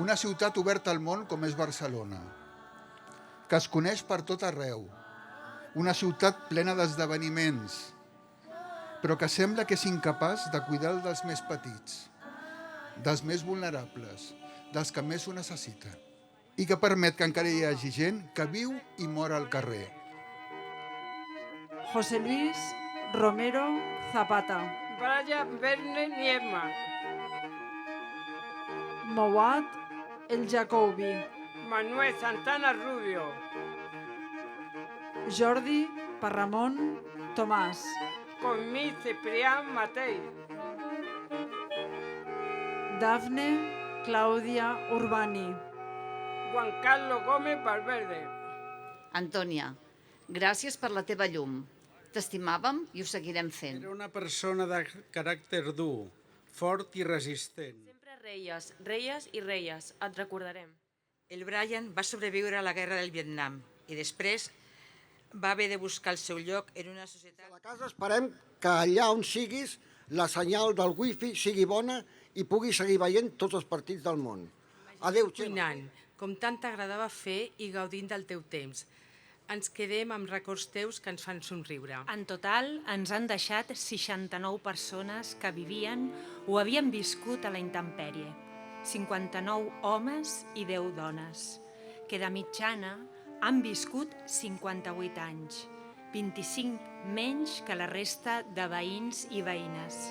Una ciutat oberta al món com és Barcelona, que es coneix per tot arreu. Una ciutat plena d'esdeveniments, però que sembla que és incapaç de cuidar dels més petits, dels més vulnerables, dels que més ho necessiten, i que permet que encara hi hagi gent que viu i mor al carrer. José Luis Romero Zapata, Brian Verne Niema, Mouad El Jacobi, Manuel Santana Rubio, Jordi Parramon Tomàs, Comí Ciprián Matei, Dafne Clàudia Urbani, Juan Carlos Gómez Valverde. Antònia, gràcies per la teva llum. T'estimàvem i ho seguirem fent. Era una persona de caràcter dur, fort i resistent. Sempre reies i reies, et recordarem. El Brian va sobreviure a la guerra del Vietnam i després va haver de buscar el seu lloc en una societat... A la casa esperem que allà on siguis la senyal del wifi sigui bona i puguis seguir veient tots els partits del món. Adéu, Xema. Cuinant, com tant t'agradava fer i gaudint del teu temps. Ens quedem amb records teus que ens fan somriure. En total, ens han deixat 69 persones que vivien o havien viscut a la intempèrie. 59 homes i 10 dones, que de mitjana han viscut 58 anys, 25 menys que la resta de veïns i veïnes.